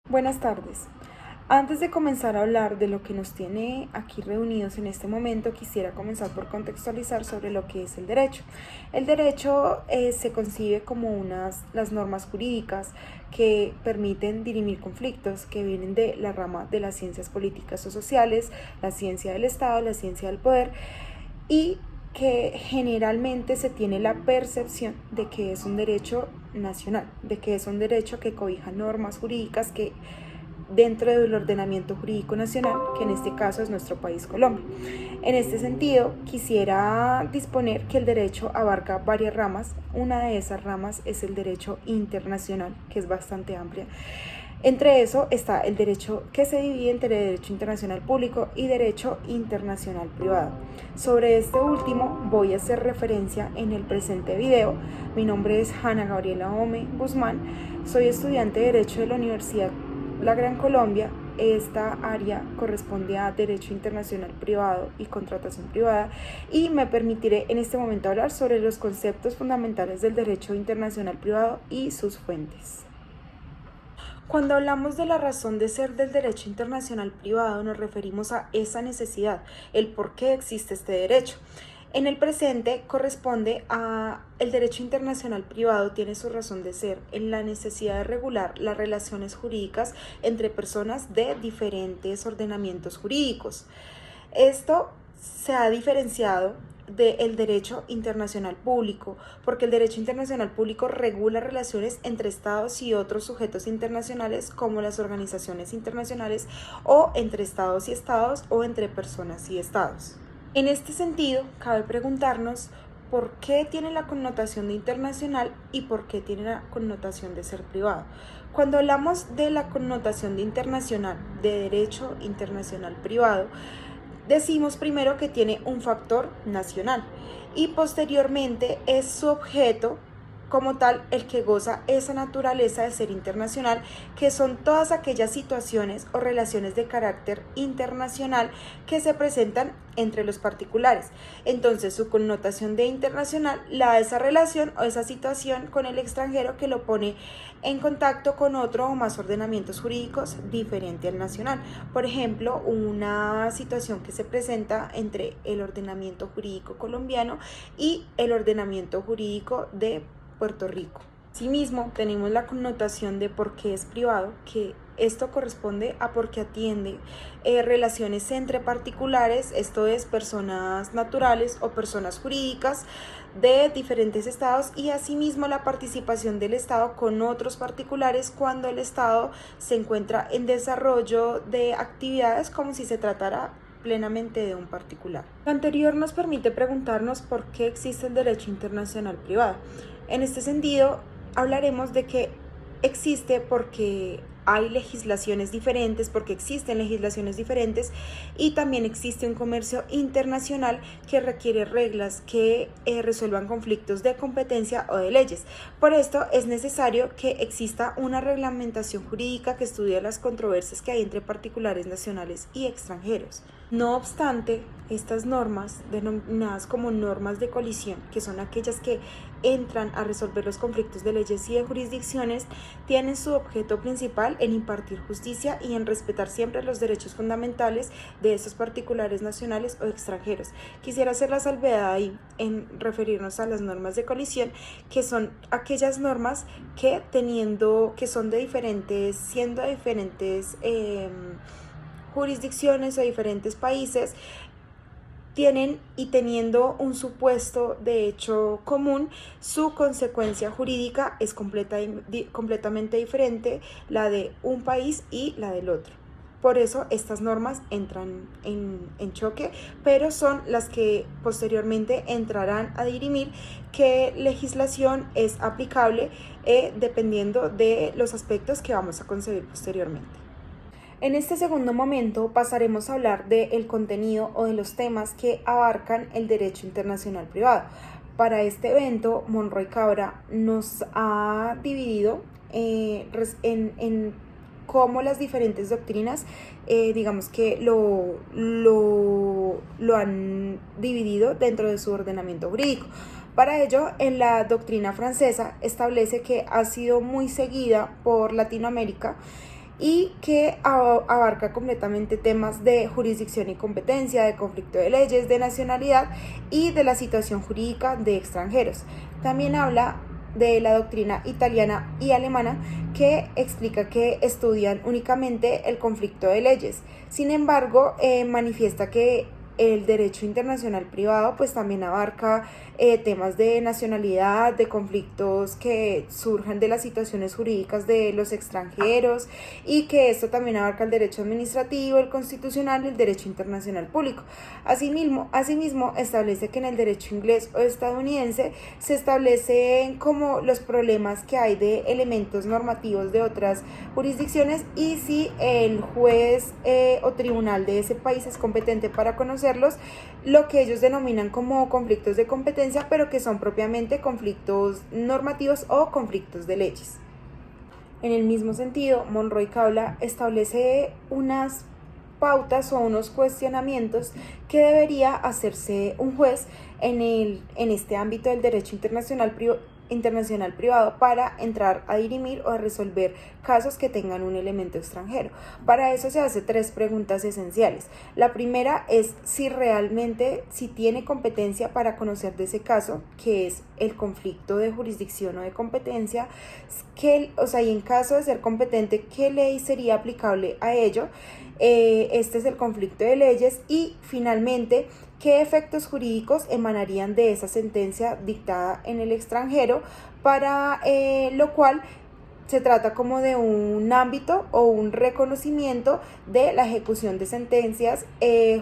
Buenas tardes. Antes de comenzar a hablar de lo que nos tiene aquí reunidos en este momento, quisiera comenzar por contextualizar sobre lo que es el derecho. El derecho se concibe como las normas jurídicas que permiten dirimir conflictos que vienen de la rama de las ciencias políticas o sociales, la ciencia del Estado, la ciencia del poder y que generalmente se tiene la percepción de que es un derecho nacional, de que es un derecho que cobija normas jurídicas que dentro del ordenamiento jurídico nacional, que en este caso es nuestro país Colombia. En este sentido, quisiera disponer que el derecho abarca varias ramas. Una de esas ramas es el derecho internacional, que es bastante amplia. Entre eso está el derecho que se divide entre derecho internacional público y derecho internacional privado. Sobre este último voy a hacer referencia en el presente video. Mi nombre es Hanna Gabriela Ome Guzmán, soy estudiante de Derecho de la Universidad La Gran Colombia. Esta área corresponde a Derecho Internacional Privado y Contratación Privada y me permitiré en este momento hablar sobre los conceptos fundamentales del Derecho Internacional Privado y sus fuentes. Cuando hablamos de la razón de ser del derecho internacional privado, nos referimos a esa necesidad, el por qué existe este derecho. En el presente corresponde a el derecho internacional privado tiene su razón de ser en la necesidad de regular las relaciones jurídicas entre personas de diferentes ordenamientos jurídicos. Esto se ha diferenciado del derecho internacional público, porque el derecho internacional público regula relaciones entre estados y otros sujetos internacionales como las organizaciones internacionales o entre estados y estados o entre personas y estados. En este sentido, cabe preguntarnos por qué tiene la connotación de internacional y por qué tiene la connotación de ser privado. Cuando hablamos de la connotación de internacional, de derecho internacional privado, decimos primero que tiene un factor nacional y posteriormente es su objeto como tal el que goza esa naturaleza de ser internacional, que son todas aquellas situaciones o relaciones de carácter internacional que se presentan entre los particulares. Entonces, su connotación de internacional la da esa relación o esa situación con el extranjero que lo pone en contacto con otro o más ordenamientos jurídicos diferente al nacional. Por ejemplo, una situación que se presenta entre el ordenamiento jurídico colombiano y el ordenamiento jurídico de Puerto Rico. Asimismo, tenemos la connotación de por qué es privado, que esto corresponde a porque atiende relaciones entre particulares, esto es personas naturales o personas jurídicas de diferentes estados y asimismo la participación del Estado con otros particulares cuando el Estado se encuentra en desarrollo de actividades como si se tratara plenamente de un particular. Lo anterior nos permite preguntarnos por qué existe el derecho internacional privado. En este sentido, hablaremos de que existe porque hay legislaciones diferentes, porque existen legislaciones diferentes y también existe un comercio internacional que requiere reglas que resuelvan conflictos de competencia o de leyes. Por esto es necesario que exista una reglamentación jurídica que estudie las controversias que hay entre particulares nacionales y extranjeros. No obstante, estas normas, denominadas como normas de colisión, que son aquellas que entran a resolver los conflictos de leyes y de jurisdicciones, tienen su objeto principal en impartir justicia y en respetar siempre los derechos fundamentales de estos particulares nacionales o extranjeros. Quisiera hacer la salvedad ahí en referirnos a las normas de colisión, que son aquellas normas que son de diferentes, siendo de diferentes jurisdicciones o diferentes países, tienen y teniendo un supuesto de hecho común, su consecuencia jurídica es completamente diferente la de un país y la del otro. Por eso estas normas entran en choque, pero son las que posteriormente entrarán a dirimir qué legislación es aplicable dependiendo de los aspectos que vamos a concebir posteriormente. En este segundo momento pasaremos a hablar del contenido o de los temas que abarcan el derecho internacional privado. Para este evento, Monroy Cabra nos ha dividido en cómo las diferentes doctrinas, digamos que lo han dividido dentro de su ordenamiento jurídico. Para ello, en la doctrina francesa establece que ha sido muy seguida por Latinoamérica y que abarca completamente temas de jurisdicción y competencia, de conflicto de leyes, de nacionalidad y de la situación jurídica de extranjeros. También habla de la doctrina italiana y alemana, que explica que estudian únicamente el conflicto de leyes. Sin embargo, manifiesta que el derecho internacional privado pues también abarca temas de nacionalidad, de conflictos que surjan de las situaciones jurídicas de los extranjeros, y que esto también abarca el derecho administrativo, el constitucional y el derecho internacional público. Asimismo, establece que en el derecho inglés o estadounidense se establecen como los problemas que hay de elementos normativos de otras jurisdicciones, y si el juez o tribunal de ese país es competente para conocerlos, lo que ellos denominan como conflictos de competencia, pero que son propiamente conflictos normativos o conflictos de leyes. En el mismo sentido, Monroy Caula establece unas pautas o unos cuestionamientos que debería hacerse un juez en este ámbito del derecho internacional privado para entrar a dirimir o a resolver casos que tengan un elemento extranjero. Para eso se hace 3 preguntas esenciales. La primera es si tiene competencia para conocer de ese caso, que es el conflicto de jurisdicción o de competencia, y en caso de ser competente, ¿qué ley sería aplicable a ello? Este es el conflicto de leyes. Y finalmente, ¿qué efectos jurídicos emanarían de esa sentencia dictada en el extranjero? Para lo cual se trata como de un ámbito o un reconocimiento de la ejecución de sentencias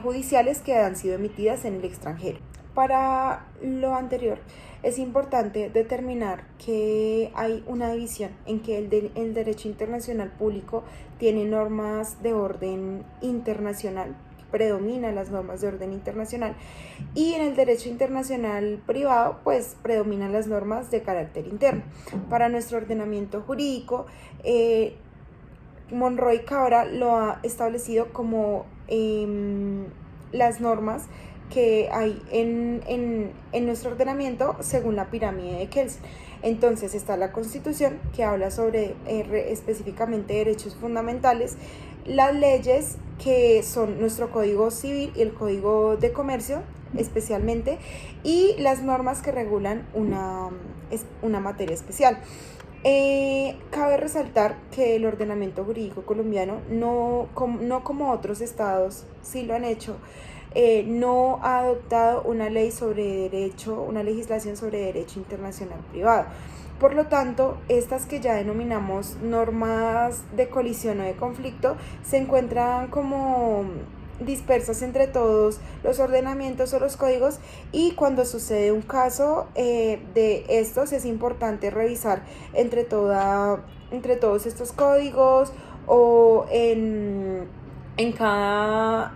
judiciales que han sido emitidas en el extranjero. Para lo anterior, es importante determinar que hay una división en que el derecho internacional público tiene normas de orden internacional, predominan las normas de orden internacional, y en el derecho internacional privado pues predominan las normas de carácter interno. Para nuestro ordenamiento jurídico, Monroy Caura lo ha establecido como las normas que hay en nuestro ordenamiento según la pirámide de Kelsen. Entonces está la Constitución, que habla sobre específicamente derechos fundamentales, las leyes, que son nuestro Código Civil y el Código de Comercio especialmente, y las normas que regulan una materia especial. Cabe resaltar que el ordenamiento jurídico colombiano, no como otros estados sí lo han hecho, no ha adoptado una legislación sobre derecho internacional privado. Por lo tanto, estas que ya denominamos normas de colisión o de conflicto se encuentran como dispersas entre todos los ordenamientos o los códigos, y cuando sucede un caso de estos es importante revisar entre todos estos códigos, o en cada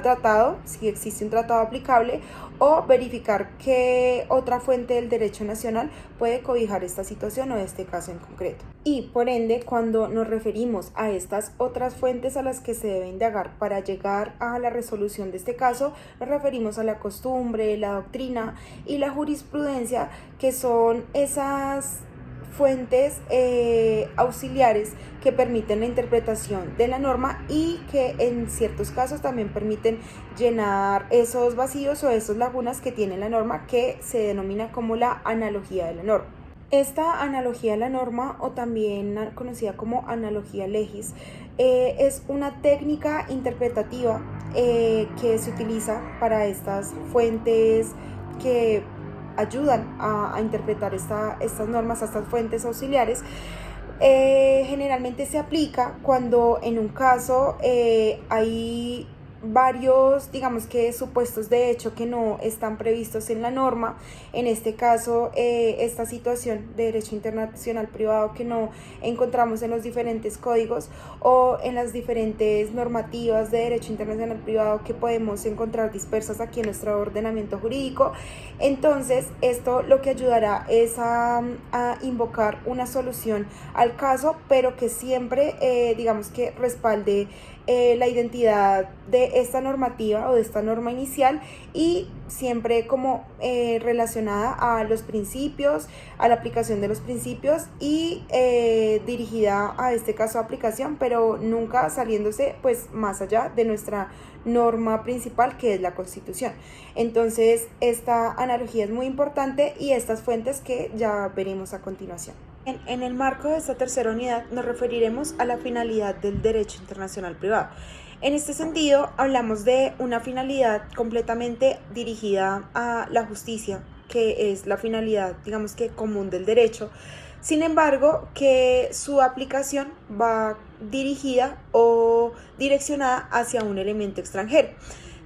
tratado, si existe un tratado aplicable, o verificar qué otra fuente del derecho nacional puede cobijar esta situación o este caso en concreto. Y por ende, cuando nos referimos a estas otras fuentes a las que se debe indagar para llegar a la resolución de este caso, nos referimos a la costumbre, la doctrina y la jurisprudencia, que son esas fuentes auxiliares que permiten la interpretación de la norma, y que en ciertos casos también permiten llenar esos vacíos o esas lagunas que tiene la norma, que se denomina como la analogía de la norma. Esta analogía de la norma, o también conocida como analogía legis, es una técnica interpretativa que se utiliza para estas fuentes que ayudan a interpretar estas normas, a estas fuentes auxiliares. Generalmente se aplica cuando en un caso hay varios, digamos que supuestos de hecho que no están previstos en la norma. En este caso, esta situación de derecho internacional privado que no encontramos en los diferentes códigos o en las diferentes normativas de derecho internacional privado que podemos encontrar dispersas aquí en nuestro ordenamiento jurídico. Entonces, esto lo que ayudará es a invocar una solución al caso, pero que siempre, digamos que respalde la identidad de esta normativa o de esta norma inicial, y siempre como relacionada a los principios, a la aplicación de los principios y dirigida a este caso de aplicación, pero nunca saliéndose pues más allá de nuestra norma principal, que es la Constitución. Entonces esta analogía es muy importante y estas fuentes que ya veremos a continuación. En el marco de esta tercera unidad nos referiremos a la finalidad del derecho internacional privado. En este sentido, hablamos de una finalidad completamente dirigida a la justicia, que es la finalidad, digamos que común del derecho. Sin embargo, que su aplicación va dirigida o direccionada hacia un elemento extranjero.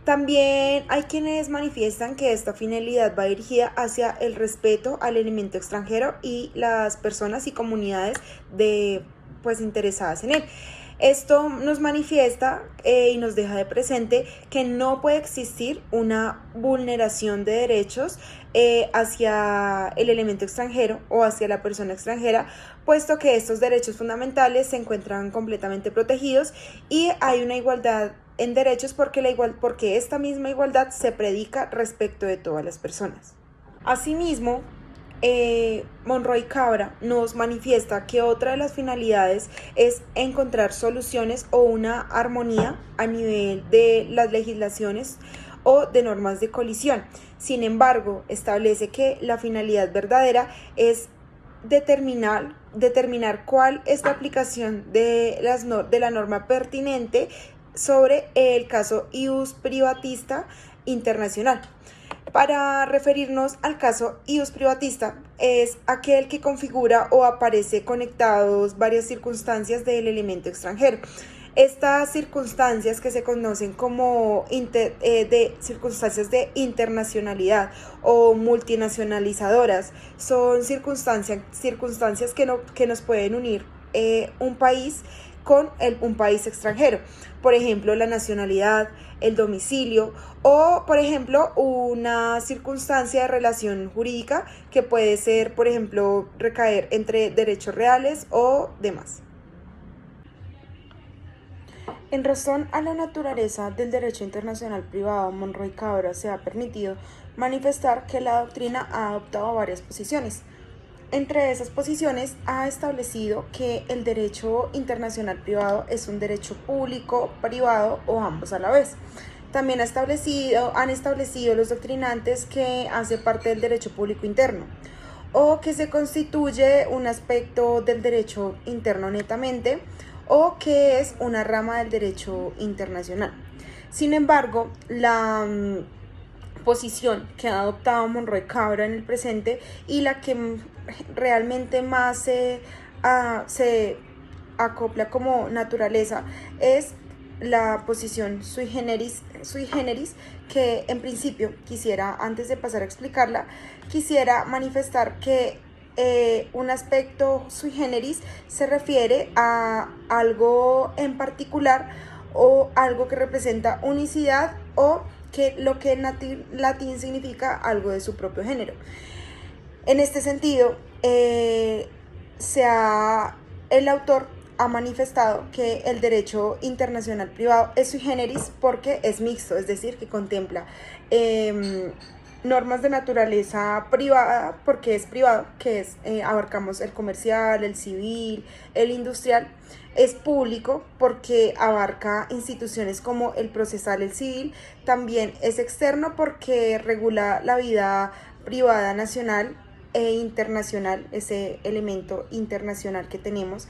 También hay quienes manifiestan que esta finalidad va dirigida hacia el respeto al elemento extranjero y las personas y comunidades pues interesadas en él. Esto nos manifiesta y nos deja de presente que no puede existir una vulneración de derechos hacia el elemento extranjero o hacia la persona extranjera, puesto que estos derechos fundamentales se encuentran completamente protegidos y hay una igualdad en derechos porque esta misma igualdad se predica respecto de todas las personas. Asimismo, Monroy Cabra nos manifiesta que otra de las finalidades es encontrar soluciones o una armonía a nivel de las legislaciones o de normas de colisión. Sin embargo, establece que la finalidad verdadera es determinar cuál es la aplicación de la norma pertinente sobre el caso ius privatista internacional. Para referirnos al caso ius privatista, es aquel que configura o aparece conectados varias circunstancias del elemento extranjero. Estas circunstancias, que se conocen como circunstancias de internacionalidad o multinacionalizadoras, son circunstancias que nos pueden unir un país con un país extranjero. Por ejemplo, la nacionalidad, el domicilio o, por ejemplo, una circunstancia de relación jurídica que puede ser, por ejemplo, recaer entre derechos reales o demás. En razón a la naturaleza del derecho internacional privado, Monroy Cabra se ha permitido manifestar que la doctrina ha adoptado varias posiciones. Entre esas posiciones ha establecido que el derecho internacional privado es un derecho público, privado o ambos a la vez. También han establecido los doctrinantes que hace parte del derecho público interno, o que se constituye un aspecto del derecho interno netamente, o que es una rama del derecho internacional. Sin embargo, la posición que ha adoptado Monroy Cabra en el presente y la que realmente más se acopla como naturaleza es la posición sui generis, que en principio antes de pasar a explicarla, quisiera manifestar que un aspecto sui generis se refiere a algo en particular o algo que representa unicidad, o que lo que en latín significa algo de su propio género. En este sentido, el autor ha manifestado que el derecho internacional privado es sui generis porque es mixto, es decir, que contempla normas de naturaleza privada, porque es privado, que es abarcamos el comercial, el civil, el industrial. Es público porque abarca instituciones como el procesal, el civil. También es externo porque regula la vida privada nacional e internacional, ese elemento internacional que tenemos.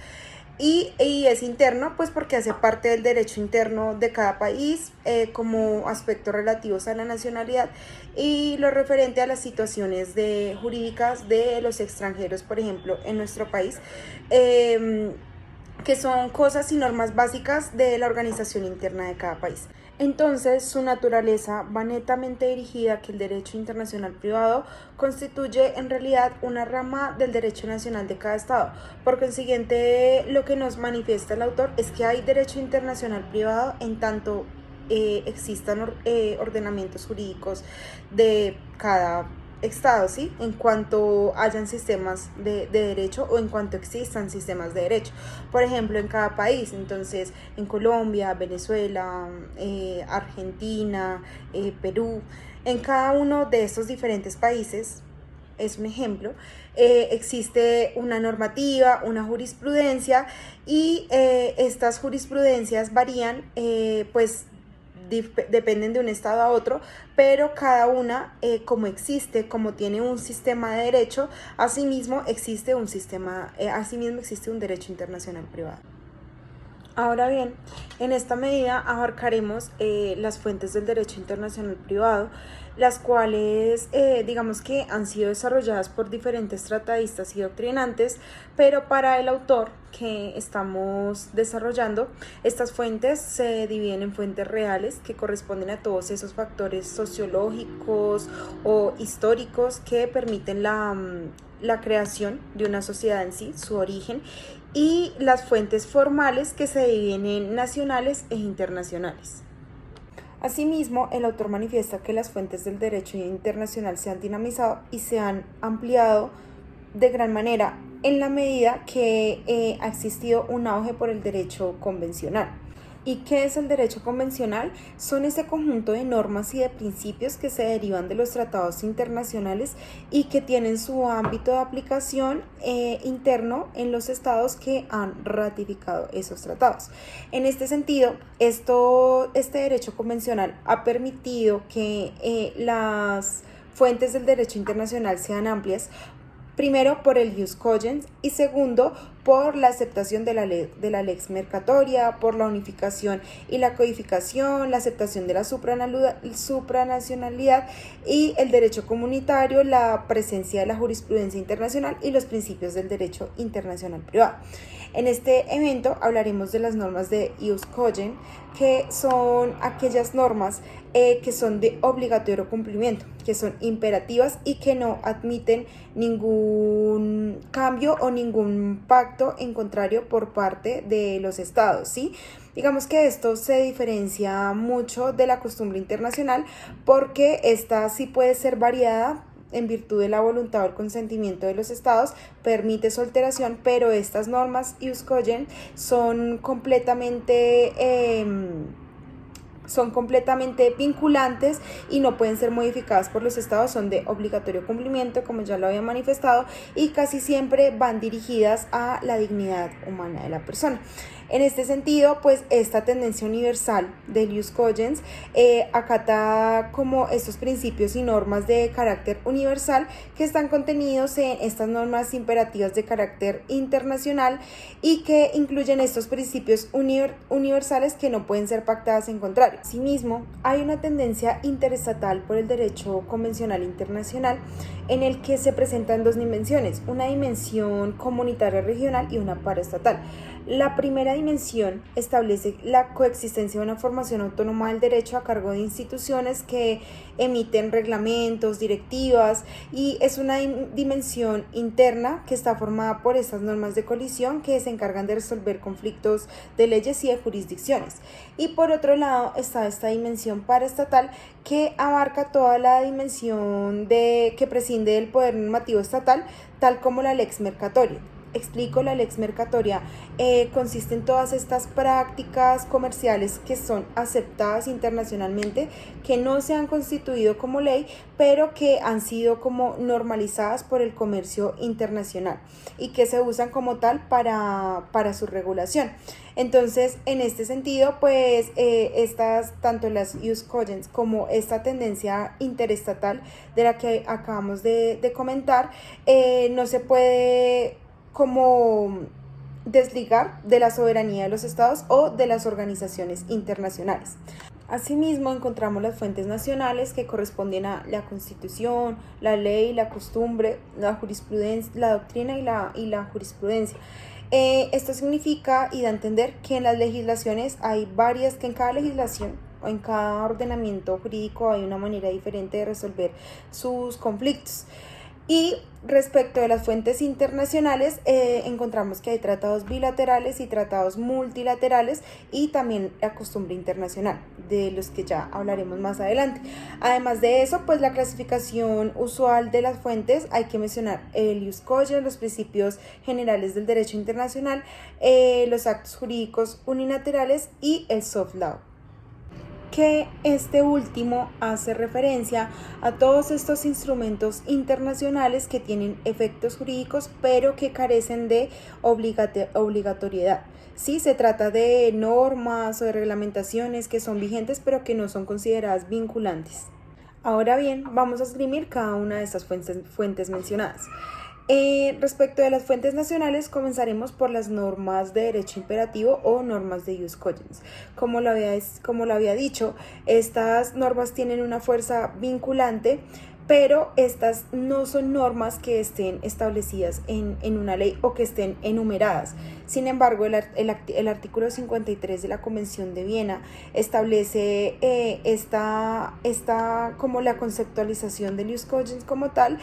Y es interno, pues porque hace parte del derecho interno de cada país, como aspectos relativos a la nacionalidad y lo referente a las situaciones jurídicas de los extranjeros, por ejemplo, en nuestro país, que son cosas y normas básicas de la organización interna de cada país. Entonces, su naturaleza va netamente dirigida a que el derecho internacional privado constituye en realidad una rama del derecho nacional de cada estado. Por consiguiente, lo que nos manifiesta el autor es que hay derecho internacional privado en tanto existan ordenamientos jurídicos de cada estados, ¿sí? En cuanto hayan sistemas de derecho o en cuanto existan sistemas de derecho. Por ejemplo, en cada país, entonces en Colombia, Venezuela, Argentina, Perú, en cada uno de estos diferentes países, es un ejemplo, existe una normativa, una jurisprudencia y estas jurisprudencias varían, pues dependen de un estado a otro, pero cada una, como existe, como tiene un sistema de derecho, asimismo existe un asimismo existe un derecho internacional privado. Ahora bien, en esta medida abarcaremos las fuentes del derecho internacional privado, las cuales digamos que han sido desarrolladas por diferentes tratadistas y doctrinantes, pero para el autor que estamos desarrollando, estas fuentes se dividen en fuentes reales que corresponden a todos esos factores sociológicos o históricos que permiten la creación de una sociedad en sí, su origen, y las fuentes formales que se dividen en nacionales e internacionales. Asimismo, el autor manifiesta que las fuentes del derecho internacional se han dinamizado y se han ampliado de gran manera en la medida que ha existido un auge por el derecho convencional. ¿Y qué es el derecho convencional? Son ese conjunto de normas y de principios que se derivan de los tratados internacionales y que tienen su ámbito de aplicación interno en los estados que han ratificado esos tratados. En este sentido, este derecho convencional ha permitido que las fuentes del derecho internacional sean amplias. Primero, por el ius cogens y segundo, por la aceptación de la lex mercatoria, por la unificación y la codificación, la aceptación de la supranacionalidad y el derecho comunitario, la presencia de la jurisprudencia internacional y los principios del derecho internacional privado. En este evento hablaremos de las normas de ius cogens, que son aquellas normas que son de obligatorio cumplimiento, que son imperativas y que no admiten ningún cambio o ningún pacto en contrario por parte de los estados, ¿sí? Digamos que esto se diferencia mucho de la costumbre internacional porque esta sí puede ser variada en virtud de la voluntad o el consentimiento de los estados, permite su alteración, pero estas normas ius cogens son completamente vinculantes y no pueden ser modificadas por los estados, son de obligatorio cumplimiento, como ya lo había manifestado, y casi siempre van dirigidas a la dignidad humana de la persona. En este sentido, pues esta tendencia universal del ius cogens acata como estos principios y normas de carácter universal que están contenidos en estas normas imperativas de carácter internacional y que incluyen estos principios universales que no pueden ser pactadas en contrario. Asimismo, hay una tendencia interestatal por el derecho convencional internacional en el que se presentan dos dimensiones, una dimensión comunitaria regional y una paraestatal. La primera dimensión establece la coexistencia de una formación autónoma del derecho a cargo de instituciones que emiten reglamentos, directivas, y es una dimensión interna que está formada por estas normas de colisión que se encargan de resolver conflictos de leyes y de jurisdicciones. Y por otro lado está esta dimensión paraestatal que abarca toda la dimensión que prescinde del poder normativo estatal, tal como la lex mercatoria. Explico, la lex mercatoria consiste en todas estas prácticas comerciales que son aceptadas internacionalmente, que no se han constituido como ley, pero que han sido como normalizadas por el comercio internacional y que se usan como tal para su regulación. Entonces, en este sentido, pues tanto las ius cogens como esta tendencia interestatal de la que acabamos de comentar, no se puede como desligar de la soberanía de los estados o de las organizaciones internacionales. Asimismo, encontramos las fuentes nacionales que corresponden a la Constitución, la ley, la costumbre, la jurisprudencia, la doctrina y la jurisprudencia. Esto significa y da a entender que en las legislaciones hay varias, que en cada legislación o en cada ordenamiento jurídico hay una manera diferente de resolver sus conflictos. Y Respecto de las fuentes internacionales, encontramos que hay tratados bilaterales y tratados multilaterales y también la costumbre internacional, de los que ya hablaremos más adelante. Además de eso, pues la clasificación usual de las fuentes, hay que mencionar el ius cogens, los principios generales del derecho internacional, los actos jurídicos unilaterales y el soft law, que este último hace referencia a todos estos instrumentos internacionales que tienen efectos jurídicos pero que carecen de obligatoriedad. Sí, se trata de normas o de reglamentaciones que son vigentes pero que no son consideradas vinculantes. Ahora bien, vamos a esgrimir cada una de estas fuentes mencionadas. Respecto de las fuentes nacionales, comenzaremos por las normas de derecho imperativo o normas de ius cogens. Como lo había dicho, estas normas tienen una fuerza vinculante, pero estas no son normas que estén establecidas en una ley o que estén enumeradas. Sin embargo, el artículo 53 de la Convención de Viena establece esta como la conceptualización del ius cogens como tal,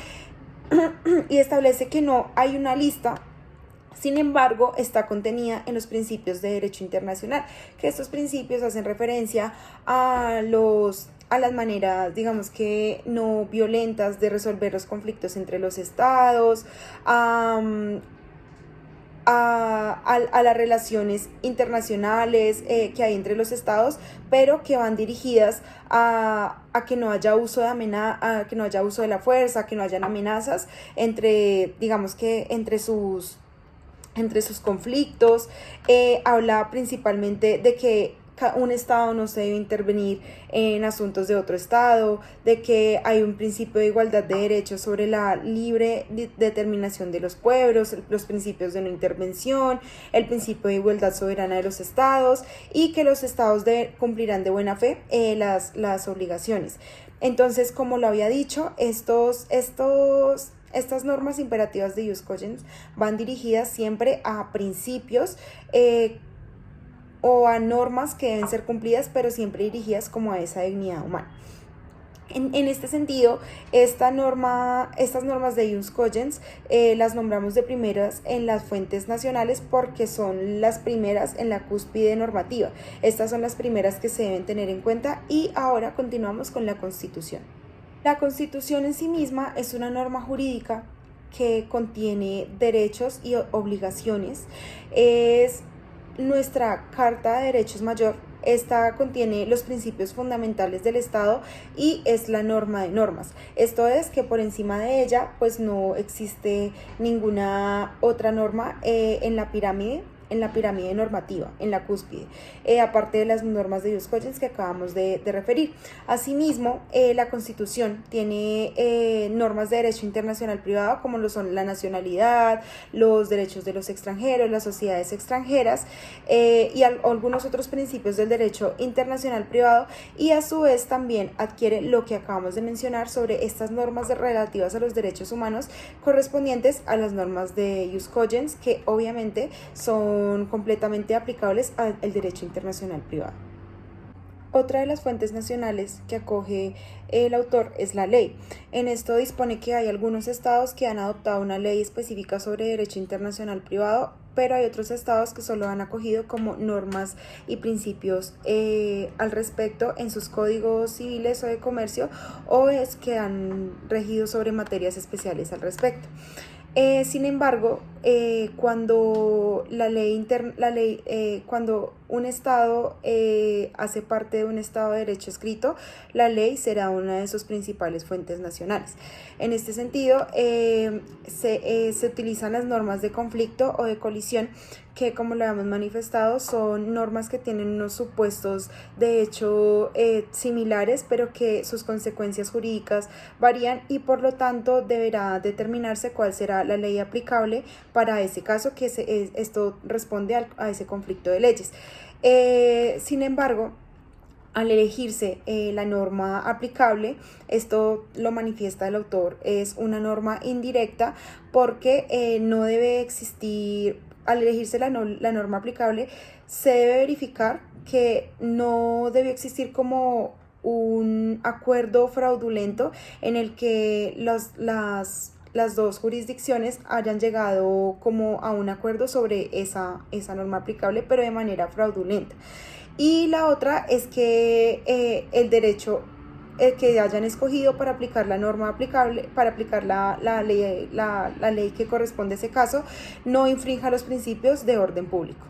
y establece que no hay una lista. Sin embargo, está contenida en los principios de derecho internacional, que estos principios hacen referencia a las maneras, digamos que no violentas de resolver los conflictos entre los estados, a las relaciones internacionales que hay entre los estados, pero que van dirigidas a que no haya uso a que no haya uso de la fuerza, que no hayan amenazas digamos que entre sus conflictos. Habla principalmente de que un estado no se debe intervenir en asuntos de otro estado, de que hay un principio de igualdad de derechos sobre la libre determinación de los pueblos, los principios de no intervención, el principio de igualdad soberana de los estados y que los estados cumplirán de buena fe las obligaciones. Entonces, como lo había dicho, estas normas imperativas de ius cogens van dirigidas siempre a principios o a normas que deben ser cumplidas, pero siempre dirigidas como a esa dignidad humana. En este sentido, estas normas de ius cogens las nombramos de primeras en las fuentes nacionales porque son las primeras en la cúspide normativa. Estas son las primeras que se deben tener en cuenta y ahora continuamos con la Constitución. La Constitución en sí misma es una norma jurídica que contiene derechos y obligaciones. Es nuestra Carta de Derechos Mayor. Esta contiene los principios fundamentales del Estado y es la norma de normas. Esto es que por encima de ella pues no existe ninguna otra norma en la pirámide normativa, en la cúspide, aparte de las normas de ius cogens que acabamos de referir. Asimismo, la Constitución tiene normas de derecho internacional privado, como lo son la nacionalidad, los derechos de los extranjeros, las sociedades extranjeras, y algunos otros principios del derecho internacional privado, y a su vez también adquiere lo que acabamos de mencionar sobre estas normas relativas a los derechos humanos correspondientes a las normas de ius cogens, que obviamente son completamente aplicables al derecho internacional privado. Otra de las fuentes nacionales que acoge el autor es la ley. En esto dispone que hay algunos estados que han adoptado una ley específica sobre derecho internacional privado, pero hay otros estados que solo han acogido como normas y principios al respecto en sus códigos civiles o de comercio, o es que han regido sobre materias especiales al respecto. Sin embargo, cuando cuando un estado hace parte de un estado de derecho escrito, la ley será una de sus principales fuentes nacionales. En este sentido, se utilizan las normas de conflicto o de colisión, que como lo hemos manifestado son normas que tienen unos supuestos de hecho similares, pero que sus consecuencias jurídicas varían y por lo tanto deberá determinarse cuál será la ley aplicable para ese caso, que esto responde a ese conflicto de leyes. Sin embargo, al elegirse la norma aplicable, esto lo manifiesta el autor, es una norma indirecta porque no debe existir. Al elegirse la norma aplicable, se debe verificar que no debe existir como un acuerdo fraudulento en el que las dos jurisdicciones hayan llegado como a un acuerdo sobre esa norma aplicable, pero de manera fraudulenta. Y la otra es que el derecho que hayan escogido para aplicar la norma aplicable, para aplicar la ley que corresponde a ese caso, no infrinja los principios de orden público.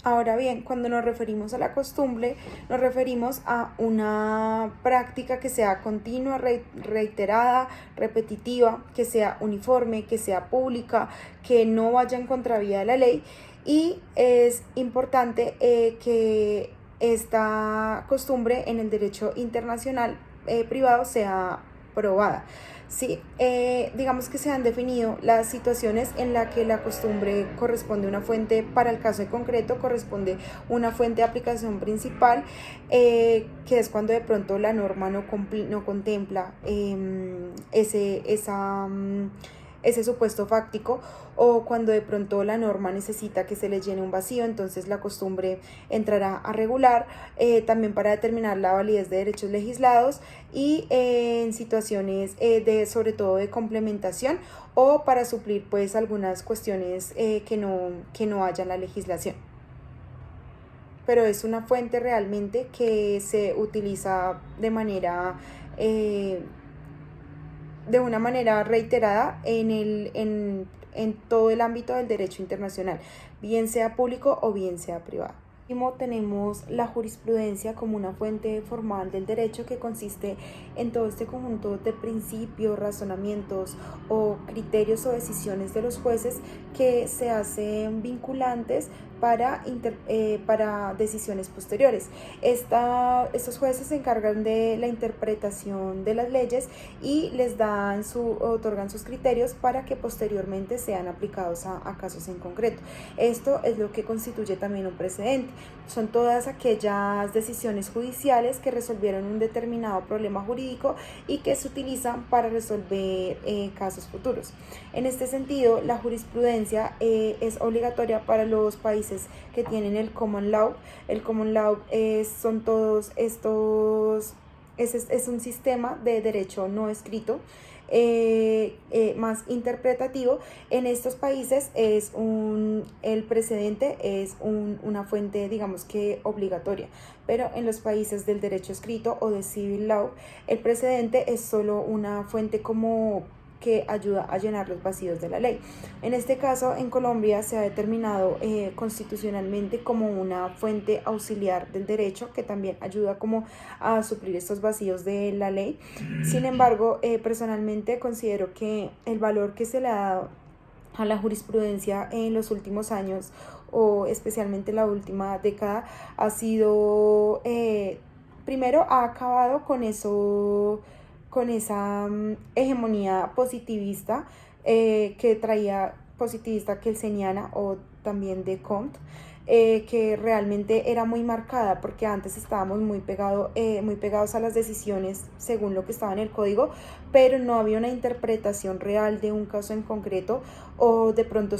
Ahora bien, cuando nos referimos a la costumbre, nos referimos a una práctica que sea continua, reiterada, repetitiva, que sea uniforme, que sea pública, que no vaya en contravía de la ley. Y es importante que esta costumbre en el derecho internacional privado sea probada. Sí, digamos que se han definido las situaciones en las que la costumbre corresponde a una fuente, para el caso de concreto corresponde una fuente de aplicación principal, que es cuando de pronto la norma no contempla ese supuesto fáctico, o cuando de pronto la norma necesita que se le llene un vacío, entonces la costumbre entrará a regular, también para determinar la validez de derechos legislados y en situaciones sobre todo de complementación, o para suplir pues algunas cuestiones que no haya en la legislación. Pero es una fuente realmente que se utiliza de una manera reiterada en todo el ámbito del derecho internacional, bien sea público o bien sea privado. Tenemos la jurisprudencia como una fuente formal del derecho, que consiste en todo este conjunto de principios, razonamientos o criterios o decisiones de los jueces que se hacen vinculantes para decisiones posteriores. Estos jueces se encargan de la interpretación de las leyes y les otorgan sus criterios para que posteriormente sean aplicados a casos en concreto. Esto es lo que constituye también un precedente. Son todas aquellas decisiones judiciales que resolvieron un determinado problema jurídico y que se utilizan para resolver casos futuros. En este sentido, la jurisprudencia es obligatoria para los países que tienen el common law. El common law son todos estos, es un sistema de derecho no escrito, más interpretativo. En estos países el precedente es una fuente, digamos que obligatoria, pero en los países del derecho escrito o de civil law, el precedente es solo una fuente como que ayuda a llenar los vacíos de la ley. En este caso, en Colombia se ha determinado constitucionalmente como una fuente auxiliar del derecho, que también ayuda como a suplir estos vacíos de la ley. Sin embargo, personalmente considero que el valor que se le ha dado a la jurisprudencia en los últimos años, o especialmente la última década, ha sido, primero, ha acabado con esa hegemonía positivista que traía kelseniana, o también de Comte, que realmente era muy marcada, porque antes estábamos muy pegados a las decisiones según lo que estaba en el código, pero no había una interpretación real de un caso en concreto, o de pronto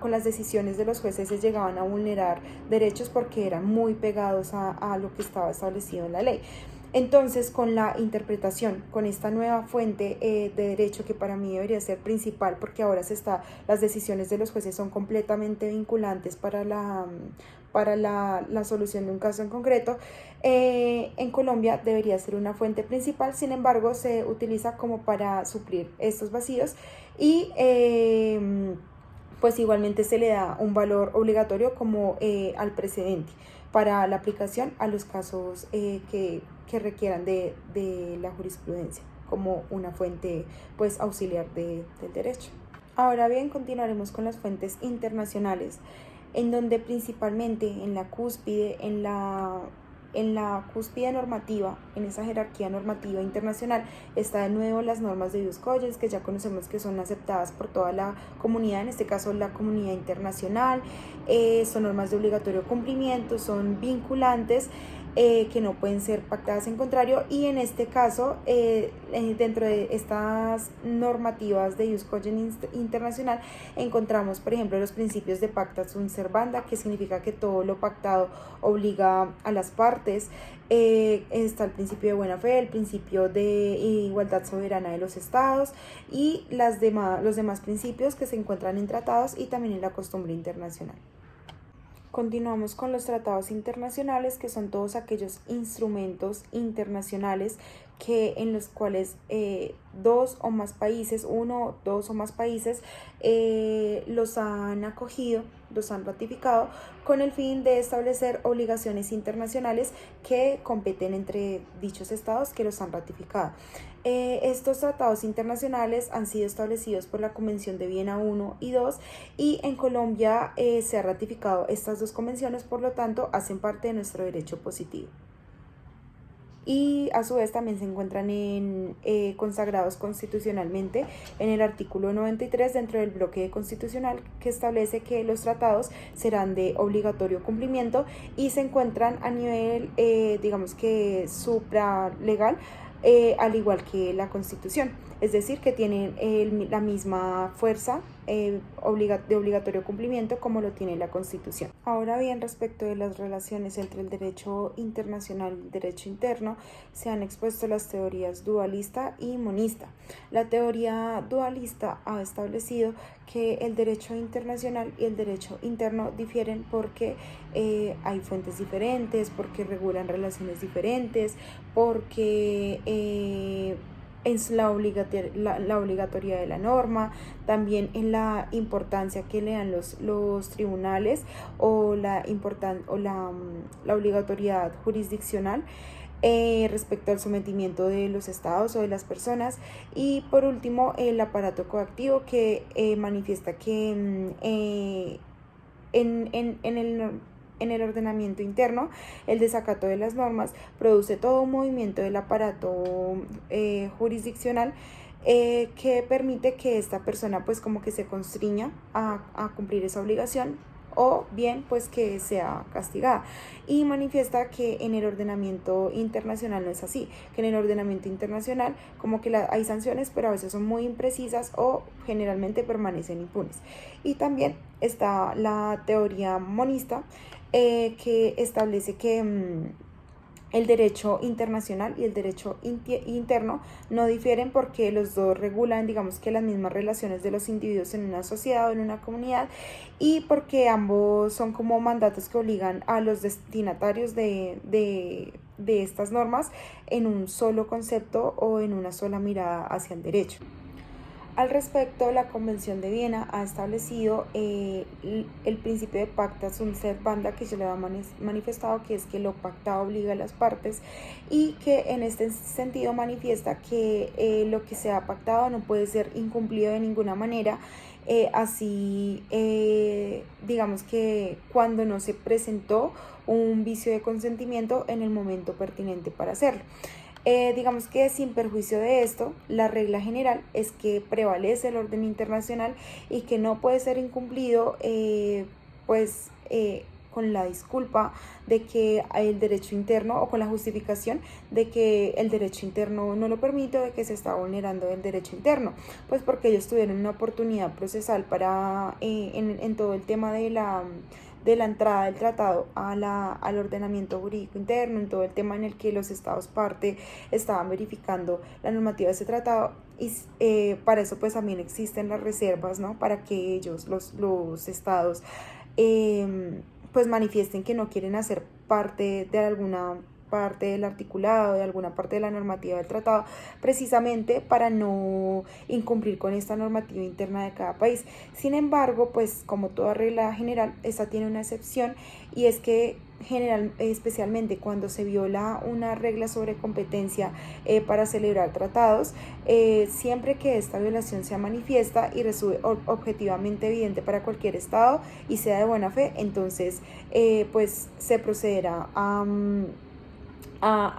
con las decisiones de los jueces se llegaban a vulnerar derechos porque eran muy pegados a lo que estaba establecido en la ley. Entonces, con la interpretación, con esta nueva fuente de derecho, que para mí debería ser principal, porque ahora las decisiones de los jueces son completamente vinculantes para la solución de un caso en concreto, en Colombia debería ser una fuente principal. Sin embargo, se utiliza como para suplir estos vacíos y pues igualmente se le da un valor obligatorio como al precedente para la aplicación a los casos que requieran de la jurisprudencia como una fuente pues auxiliar del derecho. Ahora bien, continuaremos con las fuentes internacionales, en donde principalmente en la cúspide normativa, en esa jerarquía normativa internacional, está de nuevo las normas de ius cogens, que ya conocemos que son aceptadas por toda la comunidad, en este caso la comunidad internacional. Son normas de obligatorio cumplimiento, son vinculantes que no pueden ser pactadas en contrario, y en este caso, dentro de estas normativas de Jus Cogens internacional, encontramos, por ejemplo, los principios de pacta sunt servanda, que significa que todo lo pactado obliga a las partes. Está el principio de buena fe, el principio de igualdad soberana de los estados y los demás principios que se encuentran en tratados y también en la costumbre internacional. Continuamos con los tratados internacionales, que son todos aquellos instrumentos internacionales en los cuales dos o más países, uno, dos o más países, los han acogido, los han ratificado con el fin de establecer obligaciones internacionales que competen entre dichos estados que los han ratificado. Estos tratados internacionales han sido establecidos por la Convención de Viena I y II, y en Colombia se ha ratificado estas dos convenciones, por lo tanto hacen parte de nuestro derecho positivo. Y a su vez también se encuentran consagrados constitucionalmente en el artículo 93 dentro del bloque constitucional, que establece que los tratados serán de obligatorio cumplimiento y se encuentran a nivel, digamos que supralegal, al igual que la Constitución, es decir, que tienen la misma fuerza de obligatorio cumplimiento como lo tiene la Constitución. Ahora bien, respecto de las relaciones entre el derecho internacional y el derecho interno, se han expuesto las teorías dualista y monista. La teoría dualista ha establecido que el derecho internacional y el derecho interno difieren porque hay fuentes diferentes, porque regulan relaciones diferentes, porque es la obligatoriedad de la norma, también en la importancia que le dan los tribunales o la obligatoriedad jurisdiccional respecto al sometimiento de los estados o de las personas, y por último el aparato coactivo, que manifiesta que en el ordenamiento interno, el desacato de las normas produce todo un movimiento del aparato jurisdiccional que permite que esta persona pues como que se constriña a cumplir esa obligación, o bien pues que sea castigada, y manifiesta que en el ordenamiento internacional no es así, que en el ordenamiento internacional como que hay sanciones, pero a veces son muy imprecisas o generalmente permanecen impunes. Y también está la teoría monista, que establece que el derecho internacional y el derecho interno no difieren porque los dos regulan, digamos que las mismas relaciones de los individuos en una sociedad o en una comunidad, y porque ambos son como mandatos que obligan a los destinatarios de estas normas en un solo concepto o en una sola mirada hacia el derecho. Al respecto, la Convención de Viena ha establecido el principio de pacta sunt servanda, que se le ha manifestado, que es que lo pactado obliga a las partes, y que en este sentido manifiesta que lo que se ha pactado no puede ser incumplido de ninguna manera, digamos que cuando no se presentó un vicio de consentimiento en el momento pertinente para hacerlo. Digamos que sin perjuicio de esto, la regla general es que prevalece el orden internacional y que no puede ser incumplido con la disculpa de que el derecho interno, o con la justificación de que el derecho interno no lo permite, o de que se está vulnerando el derecho interno, pues porque ellos tuvieron una oportunidad procesal para en todo el tema de la entrada del tratado al ordenamiento jurídico interno, en todo el tema en el que los estados parte estaban verificando la normativa de ese tratado, y para eso pues también existen las reservas, ¿no? Para que ellos, los estados, pues manifiesten que no quieren hacer parte de alguna parte del articulado, de alguna parte de la normativa del tratado, precisamente para no incumplir con esta normativa interna de cada país. Sin embargo, pues como toda regla general, esta tiene una excepción, y es que especialmente cuando se viola una regla sobre competencia para celebrar tratados, siempre que esta violación sea manifiesta y resulte objetivamente evidente para cualquier estado y sea de buena fe, entonces pues se procederá a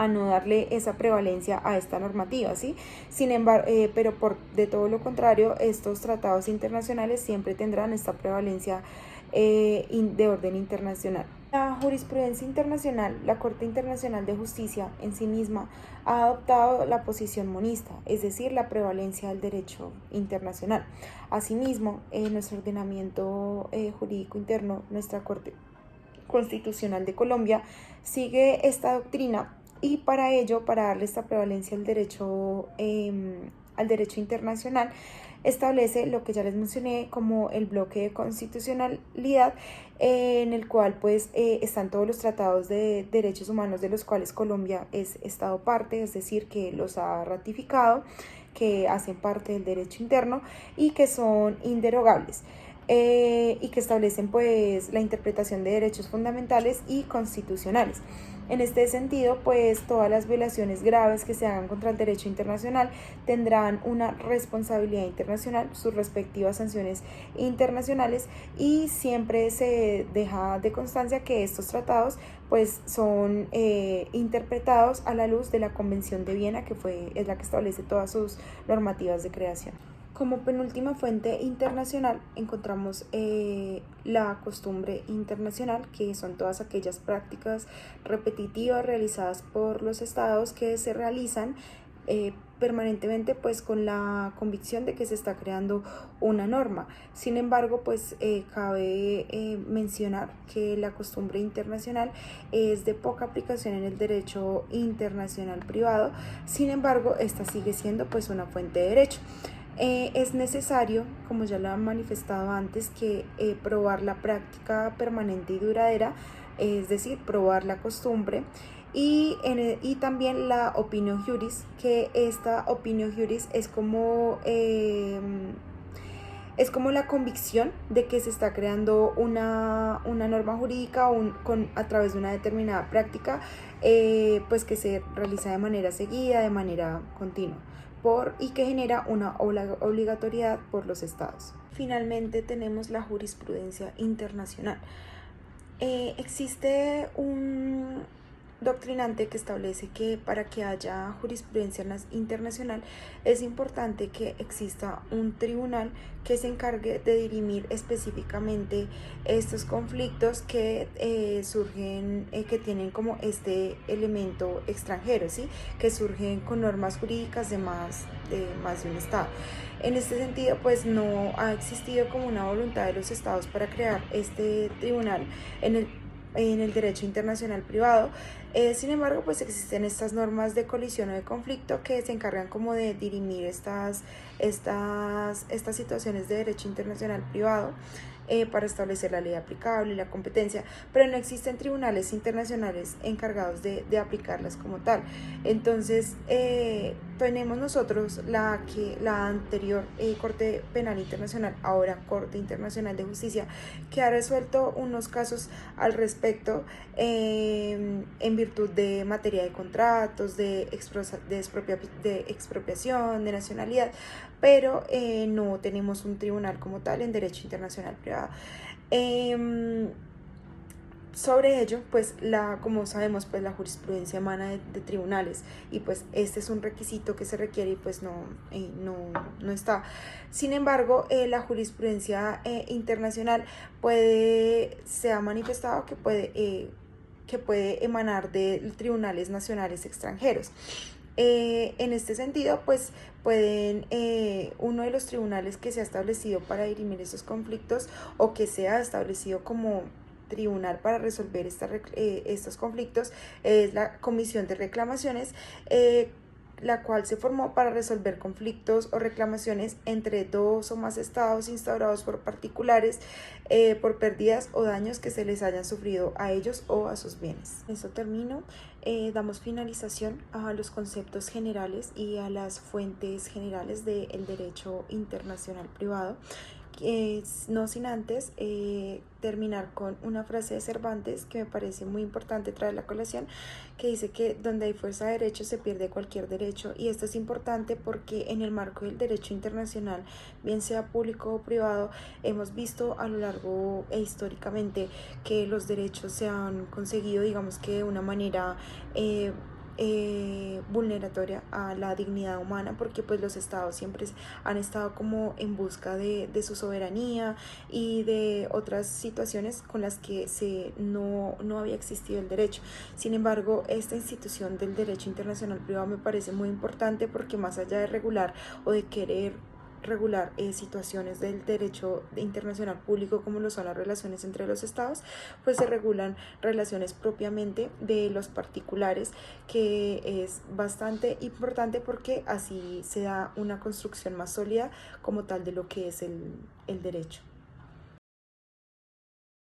no darle esa prevalencia a esta normativa, ¿sí? Sin embargo, pero de todo lo contrario, estos tratados internacionales siempre tendrán esta prevalencia de orden internacional. La jurisprudencia internacional, la Corte Internacional de Justicia en sí misma ha adoptado la posición monista, es decir, la prevalencia del derecho internacional. Asimismo, en nuestro ordenamiento jurídico interno, nuestra Corte Constitucional de Colombia sigue esta doctrina y para ello, para darle esta prevalencia al derecho internacional, establece lo que ya les mencioné como el bloque de constitucionalidad, en el cual pues están todos los tratados de derechos humanos de los cuales Colombia es Estado parte, es decir, que los ha ratificado, que hacen parte del derecho interno y que son inderogables. Y que establecen pues la interpretación de derechos fundamentales y constitucionales. En este sentido, pues todas las violaciones graves que se hagan contra el derecho internacional tendrán una responsabilidad internacional, sus respectivas sanciones internacionales, y siempre se deja de constancia que estos tratados pues son interpretados a la luz de la Convención de Viena, que es la que establece todas sus normativas de creación. Como penúltima fuente internacional encontramos la costumbre internacional, que son todas aquellas prácticas repetitivas realizadas por los estados que se realizan permanentemente pues con la convicción de que se está creando una norma. Sin embargo, pues cabe mencionar que la costumbre internacional es de poca aplicación en el derecho internacional privado. Sin embargo, esta sigue siendo pues una fuente de derecho. Es necesario, como ya lo han manifestado antes, que probar la práctica permanente y duradera, es decir, probar la costumbre, y también la opinio juris, que esta opinio juris es como la convicción de que se está creando una norma jurídica a través de una determinada práctica, pues que se realiza de manera seguida, de manera continua, y que genera una obligatoriedad por los estados. Finalmente tenemos la jurisprudencia internacional. Existe un doctrinante que establece que para que haya jurisprudencia internacional es importante que exista un tribunal que se encargue de dirimir específicamente estos conflictos que surgen, que tienen como este elemento extranjero, ¿sí? Que surgen con normas jurídicas de más de un estado. En este sentido, pues no ha existido como una voluntad de los estados para crear este tribunal en el derecho internacional privado. Sin embargo, pues existen estas normas de colisión o de conflicto que se encargan como de dirimir estas situaciones de derecho internacional privado, para establecer la ley aplicable y la competencia, pero no existen tribunales internacionales encargados de aplicarlas como tal. Entonces, tenemos nosotros la anterior Corte Penal Internacional, ahora Corte Internacional de Justicia, que ha resuelto unos casos al respecto, en virtud de materia de contratos, de expropiación, de nacionalidad, pero no tenemos un tribunal como tal en derecho internacional privado. Sobre ello, pues como sabemos, pues la jurisprudencia emana de tribunales, y pues este es un requisito que se requiere y pues no está. Sin embargo, la jurisprudencia internacional se ha manifestado que puede emanar de tribunales nacionales extranjeros. En este sentido, pues uno de los tribunales que se ha establecido para dirimir esos conflictos, o que se ha establecido como tribunal para resolver estos conflictos, es la Comisión de Reclamaciones, la cual se formó para resolver conflictos o reclamaciones entre dos o más estados instaurados por particulares, por pérdidas o daños que se les hayan sufrido a ellos o a sus bienes. Eso termino. Damos finalización a los conceptos generales y a las fuentes generales del derecho internacional privado. No sin antes terminar con una frase de Cervantes que me parece muy importante traer la colación, que dice que donde hay fuerza de derecho se pierde cualquier derecho. Y esto es importante porque en el marco del derecho internacional, bien sea público o privado, hemos visto a lo largo e históricamente que los derechos se han conseguido, digamos que de una manera vulneratoria a la dignidad humana, porque pues los estados siempre han estado como en busca de su soberanía y de otras situaciones con las que no había existido el derecho. Sin embargo, esta institución del derecho internacional privado me parece muy importante porque más allá de regular o de querer regular situaciones del derecho internacional público como lo son las relaciones entre los estados, pues se regulan relaciones propiamente de los particulares, que es bastante importante porque así se da una construcción más sólida como tal de lo que es el derecho.